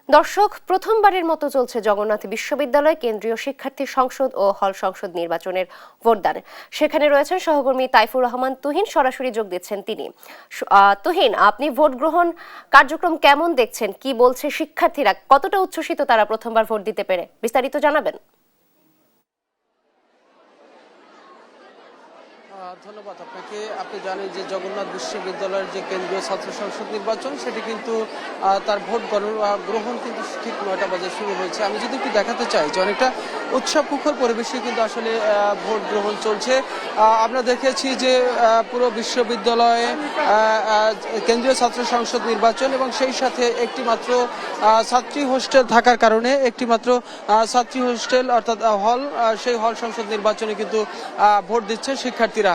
দর্শক, প্রথমবারের মতো চলছে জগন্নাথ বিশ্ববিদ্যালয় কেন্দ্রীয় শিক্ষার্থী সংসদ ও হল সংসদ নির্বাচনের ভোটদান। সেখানে রয়েছেন সহকর্মী তাইফুর রহমান তুহিন, সরাসরি যোগ দিচ্ছেন তিনি। তুহিন, আপনি ভোট গ্রহণ কার্যক্রম কেমন দেখছেন? কি বলছে শিক্ষার্থীরা? কতটা উচ্ছ্বসিত তারা প্রথমবার ভোট দিতে পেরে? বিস্তারিত জানাবেন। ধন্যবাদ আপনাকে। আপনি জানেন যে জগন্নাথ বিশ্ববিদ্যালয়ের যে কেন্দ্রীয় ছাত্র সংসদ নির্বাচন সেটি কিন্তু তার ভোট গ্রহণ কিন্তু ঠিক ৯টা বাজে শুরু হয়েছে। আমি যদি একটু দেখাতে চাই যে অনেকটা উৎসবমুখর পরিবেশে কিন্তু আসলে ভোট গ্রহণ চলছে। আমরা দেখেছি যে পুরো বিশ্ববিদ্যালয়ে কেন্দ্রীয় ছাত্র সংসদ নির্বাচন এবং সেই সাথে একটি মাত্র ছাত্রী হোস্টেল থাকার কারণে একটি মাত্র ছাত্রী হোস্টেল অর্থাৎ হল, সেই হল সংসদ নির্বাচনে কিন্তু ভোট দিচ্ছে শিক্ষার্থীরা।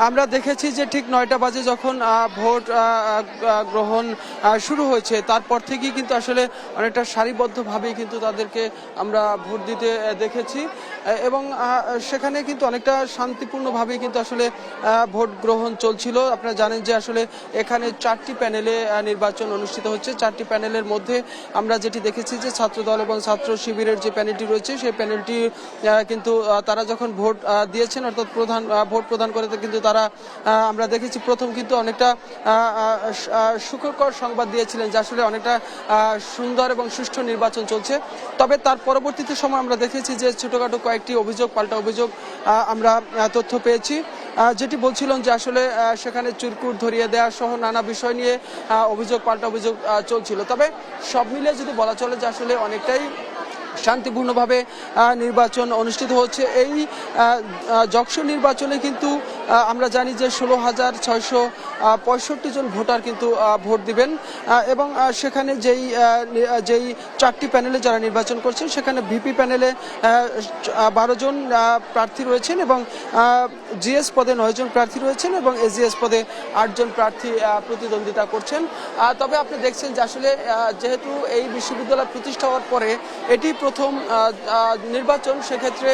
আমরা দেখেছি যে ঠিক ৯টা বাজে যখন ভোট গ্রহণ শুরু হয়েছে তারপর থেকেই কিন্তু আসলে অনেকটা সারিবদ্ধভাবেই কিন্তু তাদেরকে আমরা ভোট দিতে দেখেছি এবং সেখানে কিন্তু অনেকটা শান্তিপূর্ণভাবেই কিন্তু আসলে ভোট গ্রহণ চলছিল। আপনারা জানেন যে আসলে এখানে 4টি প্যানেলে নির্বাচন অনুষ্ঠিত হচ্ছে। 4টি প্যানেলের মধ্যে আমরা যেটি দেখেছি যে ছাত্রদল এবং ছাত্র শিবিরের যে প্যানেলটি রয়েছে সেই প্যানেলটি কিন্তু তারা যখন ভোট দিয়েছেন অর্থাৎ ভোট প্রদান করে কিন্তু তারা আমরা দেখেছি প্রথম কিন্তু অনেকটা সুখকর সংবাদ দিয়েছিলেন যে আসলে অনেকটা সুন্দর এবং সুষ্ঠু নির্বাচন চলছে। তবে তার পরবর্তীতে সময় আমরা দেখেছি যে ছোটখাটো কয়েকটি অভিযোগ, পাল্টা অভিযোগ আমরা তথ্য পেয়েছি, যেটি বলছিলেন যে আসলে সেখানে চুরকুট ধরিয়ে দেওয়া সহ নানা বিষয় নিয়ে অভিযোগ, পাল্টা অভিযোগ চলছিল। তবে সব মিলিয়ে যদি বলা চলে যে আসলে অনেকটাই শান্তিপূর্ণভাবে নির্বাচন অনুষ্ঠিত হচ্ছে। এই যক্ষ নির্বাচনে কিন্তু আমরা জানি যে 16,665 জন ভোটার কিন্তু ভোট দিবেন এবং সেখানে যেই 4টি প্যানেলে যারা নির্বাচন করছেন সেখানে ভিপি প্যানেলে 12 জন প্রার্থী রয়েছেন এবং জিএস পদে 9 জন প্রার্থী রয়েছেন এবং এজিএস পদে 8 জন প্রার্থী প্রতিদ্বন্দ্বিতা করছেন। তবে আপনি দেখছেন যে আসলে যেহেতু এই বিশ্ববিদ্যালয় প্রতিষ্ঠা হওয়ার পরে এটি প্রথম নির্বাচন, সেক্ষেত্রে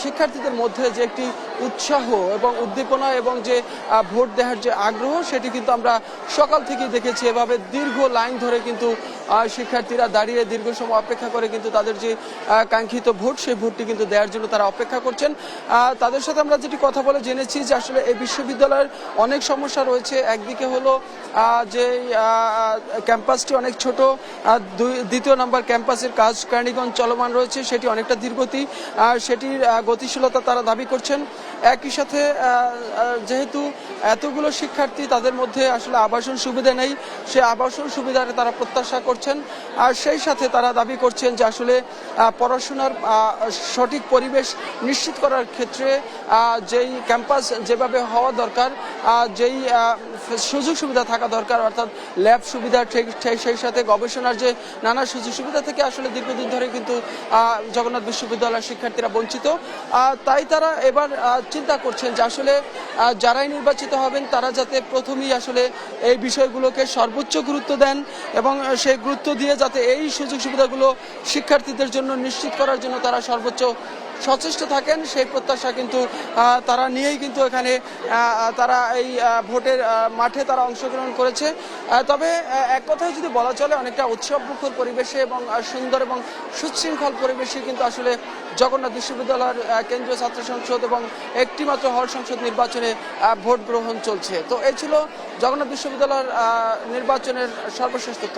শিক্ষার্থীদের মধ্যে যে একটি উৎসাহ এবং উদ্দীপনা এবং যে ভোট দেওয়ার যে আগ্রহ সেটি কিন্তু আমরা সকাল থেকেই দেখেছি। এভাবে দীর্ঘ লাইন ধরে কিন্তু শিক্ষার্থীরা দাঁড়িয়ে দীর্ঘ সময় অপেক্ষা করে কিন্তু তাদের যে কাঙ্ক্ষিত ভোট সেই ভোটটি কিন্তু দেওয়ার জন্য তারা অপেক্ষা করছেন। তাদের সাথে আমরা যেটি কথা বলে জেনেছি যে আসলে এই বিশ্ববিদ্যালয়ের অনেক সমস্যা রয়েছে। একদিকে হলো যে ক্যাম্পাসটি অনেক ছোট, দ্বিতীয় নম্বর ক্যাম্পাসের কাজ কেরানীগঞ্জ চলমান রয়েছে, সেটি অনেকটা ধীরগতি, সেটির গতিশীলতা তারা দাবি করছেন। একই সাথে যেহেতু এতগুলো শিক্ষার্থী তাদের মধ্যে আসলে আবাসন সুবিধা নেই, সে আবাসন সুবিধার তারা প্রত্যাশা করছেন। আর সেই সাথে তারা দাবি করছেন যে আসলে পড়াশোনার সঠিক পরিবেশ নিশ্চিত করার ক্ষেত্রে যেই ক্যাম্পাস যেভাবে হওয়া দরকার, যেই সুযোগ সুবিধা থাকা দরকার অর্থাৎ ল্যাব সুবিধা, সেই সাথে গবেষণার যে নানা সুযোগ সুবিধা থেকে আসলে দীর্ঘদিন ধরে কিন্তু জগন্নাথ বিশ্ববিদ্যালয়ের শিক্ষার্থীরা বঞ্চিত। তাই তারা এবার চিন্তা করছেন যে আসলে যারাই নির্বাচিত হবেন তারা যাতে প্রথমেই আসলে এই বিষয়গুলোকে সর্বোচ্চ গুরুত্ব দেন এবং সেই গুরুত্ব দিয়ে যাতে এই সুযোগ সুবিধাগুলো শিক্ষার্থীদের জন্য নিশ্চিত করার জন্য তারা সর্বোচ্চ সচেষ্ট থাকেন, সেই প্রত্যাশা কিন্তু তারা নিয়েই কিন্তু এখানে তারা এই ভোটের মাঠে তারা অংশগ্রহণ করেছে। তবে এক কথায় যদি বলা চলে অনেকটা উৎসবমুখর পরিবেশে এবং সুন্দর এবং সুশৃঙ্খল পরিবেশে কিন্তু আসলে জগন্নাথ বিশ্ববিদ্যালয়ের কেন্দ্রীয় ছাত্র সংসদ এবং একটি মাত্র হল সংসদ নির্বাচনে ভোট গ্রহণ চলছে। তো এই ছিল জগন্নাথ বিশ্ববিদ্যালয়ের নির্বাচনের সর্বশেষ তথ্য।